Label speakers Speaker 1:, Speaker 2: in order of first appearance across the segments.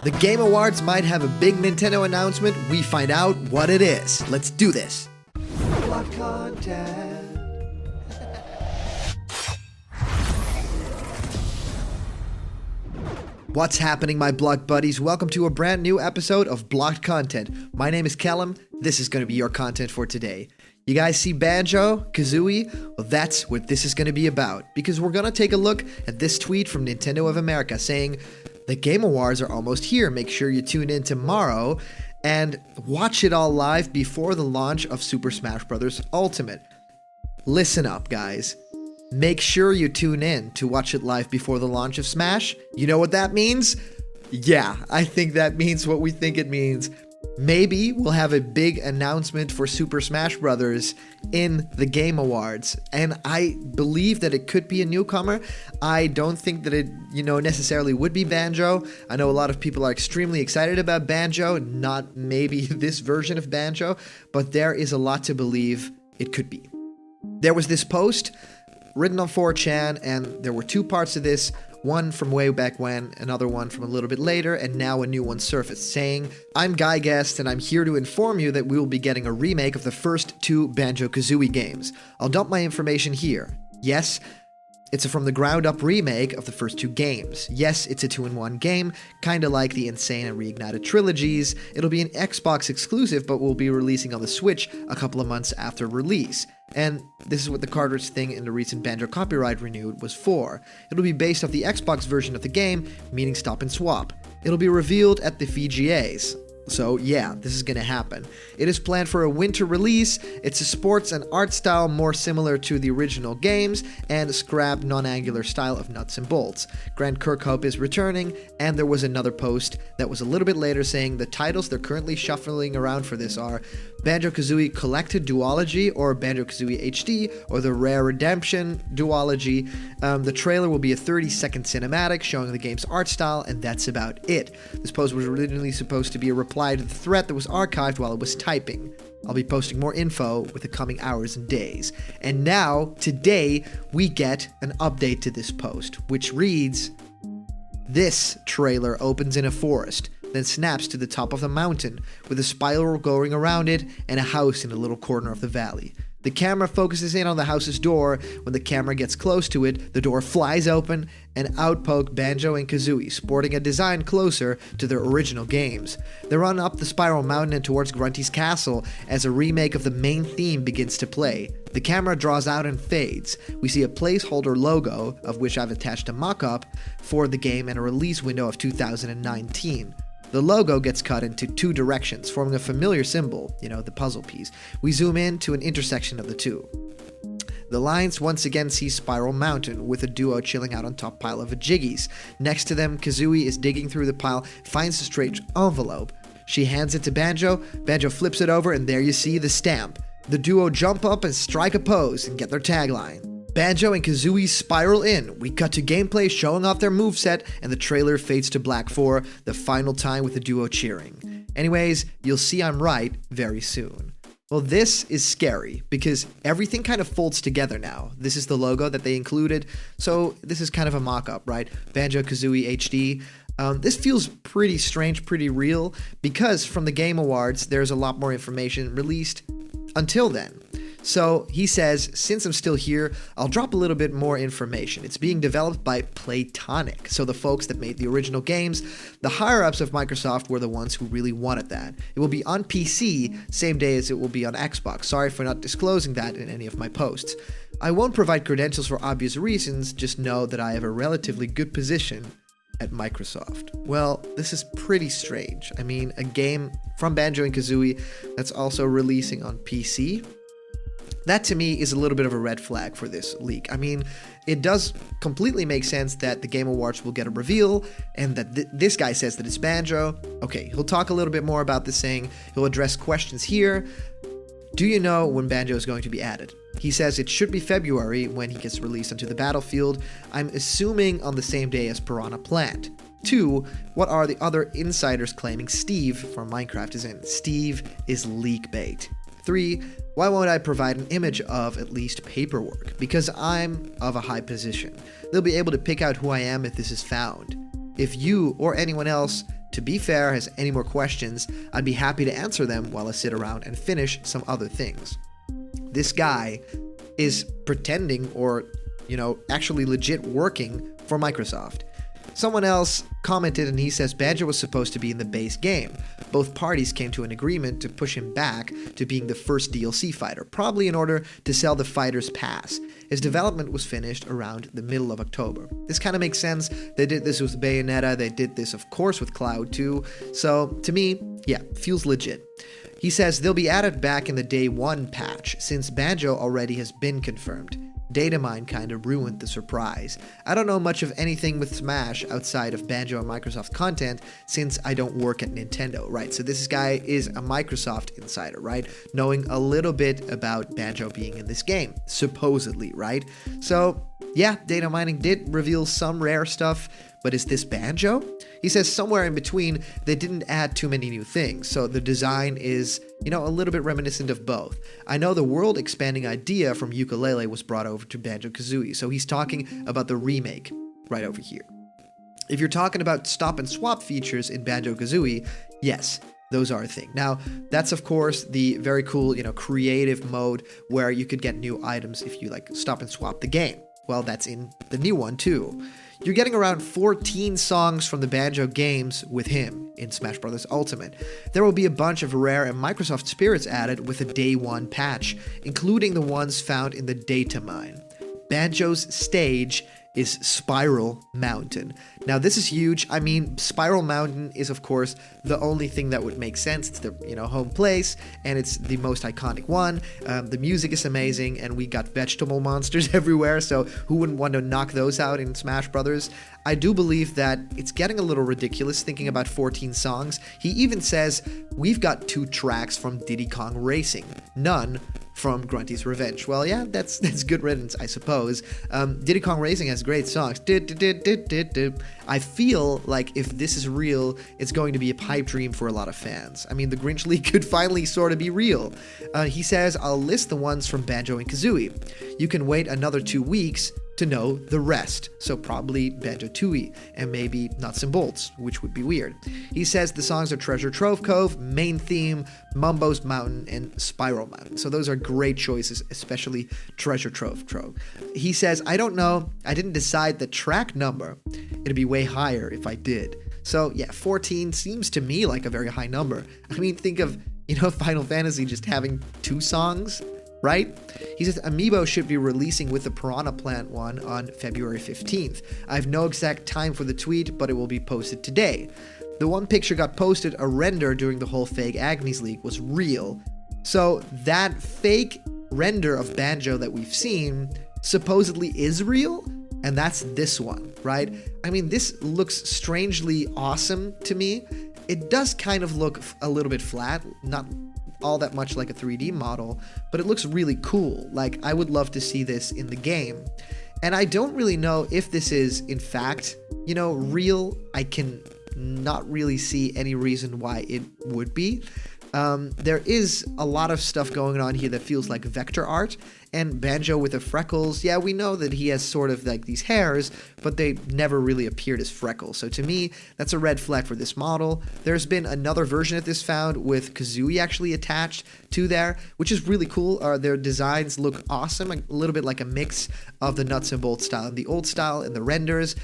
Speaker 1: The Game Awards might have a big Nintendo announcement. We find out what it is. Let's do this. Block content. What's happening, my Block buddies? Welcome to a brand new episode of Blocked Content. My name is Callum. This is going to be your content for today. You guys see Banjo-Kazooie? Well, that's what this is going to be about, because we're going to take a look at this tweet from Nintendo of America saying, the Game Awards are almost here. Make sure you tune in tomorrow and watch it all live before the launch of Super Smash Bros. Ultimate. Listen up, guys. Make sure you tune in to watch it live before the launch of Smash. You know what that means? Yeah, I think that means what we think it means. Maybe we'll have a big announcement for Super Smash Bros. In the Game Awards, and I believe that it could be a newcomer. I don't think that it, necessarily would be Banjo. I know a lot of people are extremely excited about Banjo, not maybe this version of Banjo, but there is a lot to believe it could be. There was this post written on 4chan, and there were two parts to this. One from way back when, another one from a little bit later, and now a new one surfaced, saying, I'm Guy Guest, and I'm here to inform you that we will be getting a remake of the first two Banjo-Kazooie games. I'll dump my information here. Yes, it's a from the ground up remake of the first two games. Yes, it's a 2-in-1 game, kinda like the Insane and Reignited trilogies. It'll be an Xbox exclusive, but will be releasing on the Switch a couple of months after release. And this is what the cartridge thing in the recent Banjo copyright renewed was for. It'll be based off the Xbox version of the game, meaning stop and swap. It'll be revealed at the VGAs. So yeah, this is gonna happen. It is planned for a winter release. It's a sports and art style more similar to the original games, and a scrapped non-angular style of nuts and bolts. Grant Kirkhope is returning, and there was another post that was a little bit later saying the titles they're currently shuffling around for this are Banjo-Kazooie Collected Duology, or Banjo-Kazooie HD, or the Rare Redemption Duology. The trailer will be a 30-second cinematic showing the game's art style, and that's about it. This post was originally supposed to be a reply to the thread that was archived while it was typing. I'll be posting more info with the coming hours and days. And now, today, we get an update to this post, which reads, this trailer opens in a forest, then snaps to the top of the mountain, with a spiral going around it and a house in a little corner of the valley. The camera focuses in on the house's door. When the camera gets close to it, the door flies open, and out poke Banjo and Kazooie, sporting a design closer to their original games. They run up the spiral mountain and towards Grunty's castle as a remake of the main theme begins to play. The camera draws out and fades. We see a placeholder logo, of which I've attached a mock-up, for the game and a release window of 2019. The logo gets cut into two directions, forming a familiar symbol, the puzzle piece. We zoom in to an intersection of the two. The lines once again see Spiral Mountain, with a duo chilling out on top pile of Jiggies. Next to them, Kazooie is digging through the pile, finds a strange envelope. She hands it to Banjo. Banjo flips it over, and there you see the stamp. The duo jump up and strike a pose and get their tagline. Banjo and Kazooie spiral in. We cut to gameplay showing off their moveset, and the trailer fades to black for the final time with the duo cheering. Anyways, you'll see I'm right very soon. Well, this is scary, because everything kind of folds together now. This is the logo that they included, so this is kind of a mock-up, right? Banjo-Kazooie HD. This feels pretty strange, pretty real, because from the Game Awards, there's a lot more information released until then. So he says, since I'm still here, I'll drop a little bit more information. It's being developed by Playtonic, so the folks that made the original games. The higher-ups of Microsoft were the ones who really wanted that. It will be on PC, same day as it will be on Xbox. Sorry for not disclosing that in any of my posts. I won't provide credentials for obvious reasons, just know that I have a relatively good position at Microsoft. Well, this is pretty strange. I mean, a game from Banjo and Kazooie that's also releasing on PC. That to me is a little bit of a red flag for this leak. I mean, it does completely make sense that the Game Awards will get a reveal, and that this guy says that it's Banjo. Okay, he'll talk a little bit more about this, saying he'll address questions here. Do you know when Banjo is going to be added? He says it should be February when he gets released onto the battlefield. I'm assuming on the same day as Piranha Plant. 2, what are the other insiders claiming Steve from Minecraft is in? Steve is leak bait. 3, why won't I provide an image of at least paperwork? Because I'm of a high position. They'll be able to pick out who I am if this is found. if you or anyone else, to be fair, has any more questions, I'd be happy to answer them while I sit around and finish some other things. This guy is pretending or, actually legit working for Microsoft. Someone else commented and he says Banjo was supposed to be in the base game. Both parties came to an agreement to push him back to being the first DLC fighter, probably in order to sell the fighter's pass. His development was finished around the middle of October. This kind of makes sense. They did this with Bayonetta, they did this of course with Cloud too, so to me, yeah, feels legit. He says they'll be added back in the day 1 patch, since Banjo already has been confirmed. Datamine kind of ruined the surprise. I don't know much of anything with Smash outside of Banjo and Microsoft content since I don't work at Nintendo, right? So this guy is a Microsoft insider, right? Knowing a little bit about Banjo being in this game, supposedly, right? So yeah, data mining did reveal some rare stuff, but is this Banjo? He says somewhere in between, they didn't add too many new things, so the design is, a little bit reminiscent of both. I know the world-expanding idea from Yooka-Laylee was brought over to Banjo-Kazooie, so he's talking about the remake right over here. If you're talking about stop-and-swap features in Banjo-Kazooie, yes, those are a thing. Now, that's of course the very cool, creative mode where you could get new items if you stop and swap the game. Well, that's in the new one too. You're getting around 14 songs from the Banjo games with him in Smash Bros. Ultimate. There will be a bunch of rare and Microsoft spirits added with a day 1 patch, including the ones found in the data mine. Banjo's stage is Spiral Mountain. Now this is huge. I mean, Spiral Mountain is of course the only thing that would make sense. It's the home place and it's the most iconic one. The music is amazing and we got vegetable monsters everywhere, so who wouldn't want to knock those out in Smash Brothers? I do believe that it's getting a little ridiculous thinking about 14 songs. He even says we've got 2 tracks from Diddy Kong Racing, none from Grunty's Revenge. Well, yeah, that's good riddance, I suppose. Diddy Kong Racing has great songs. I feel like if this is real, it's going to be a pipe dream for a lot of fans. I mean, the Grinch League could finally sort of be real. He says, I'll list the ones from Banjo and Kazooie. You can wait another 2 weeks to know the rest, so probably Banjo-Tooie, and maybe Nuts and Bolts, which would be weird. He says the songs are Treasure Trove Cove, Main Theme, Mumbo's Mountain, and Spiral Mountain. So those are great choices, especially Treasure Trove Cove. He says, I don't know, I didn't decide the track number. It'd be way higher if I did. So yeah, 14 seems to me like a very high number. I mean, think of, Final Fantasy just having 2 songs, right? He says Amiibo should be releasing with the Piranha Plant one on February 15th. I have no exact time for the tweet, but it will be posted today. The one picture got posted, a render during the whole fake Agnes leak, was real. So that fake render of Banjo that we've seen supposedly is real, and that's this one, right? I mean, this looks strangely awesome to me. It does kind of look a little bit flat, not all that much like a 3D model, but it looks really cool. Like, I would love to see this in the game. And I don't really know if this is, in fact, real. I can not really see any reason why it would be. There is a lot of stuff going on here that feels like vector art, and Banjo with the freckles, yeah, we know that he has sort of like these hairs, but they never really appeared as freckles. So to me, that's a red flag for this model. There's been another version of this found with Kazooie actually attached to there, which is really cool. Their designs look awesome, a little bit like a mix of the Nuts and Bolts style and the old style in the renders.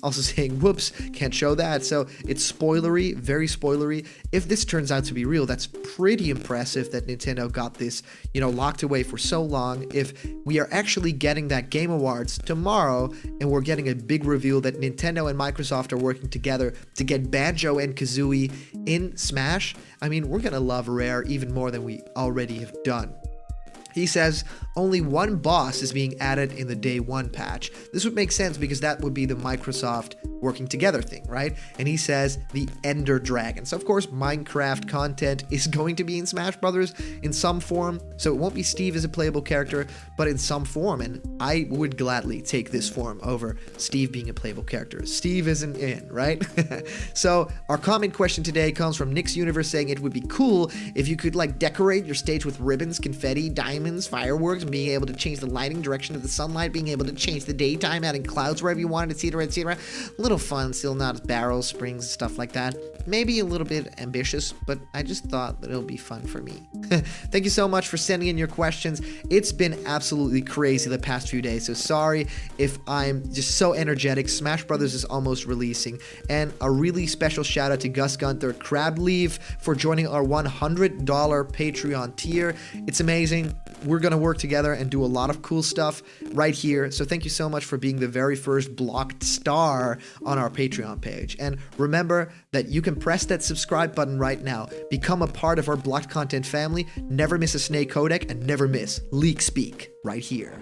Speaker 1: Also saying, whoops, can't show that. So it's spoilery, very spoilery. If this turns out to be real, that's pretty impressive that Nintendo got this, locked away for so long. If we are actually getting that Game Awards tomorrow and we're getting a big reveal that Nintendo and Microsoft are working together to get Banjo and Kazooie in Smash, I mean, we're gonna love Rare even more than we already have done. He says only one boss is being added in the day 1 patch. This would make sense because that would be the Microsoft working together thing, right? And he says the Ender Dragon. So of course Minecraft content is going to be in Smash Brothers in some form. So it won't be Steve as a playable character, but in some form. And I would gladly take this form over Steve being a playable character. Steve isn't in, right? So our comment question today comes from Nick's Universe saying it would be cool if you could decorate your stage with ribbons, confetti, diamonds, diamonds, fireworks, being able to change the lighting direction of the sunlight, being able to change the daytime, adding clouds wherever you wanted, etc., etc. A little fun, still not barrels, springs, stuff like that. Maybe a little bit ambitious, but I just thought that it'll be fun for me. Thank you so much for sending in your questions. It's been absolutely crazy the past few days, so sorry if I'm just so energetic. Smash Brothers is almost releasing, and a really special shout out to Gus Gunther, Crab Leaf, for joining our $100 Patreon tier. It's amazing. We're gonna work together and do a lot of cool stuff right here, so thank you so much for being the very first blocked star on our Patreon page. And remember that you can press that subscribe button right now, become a part of our blocked content family, never miss a snake codec, and never miss Leak Speak right here.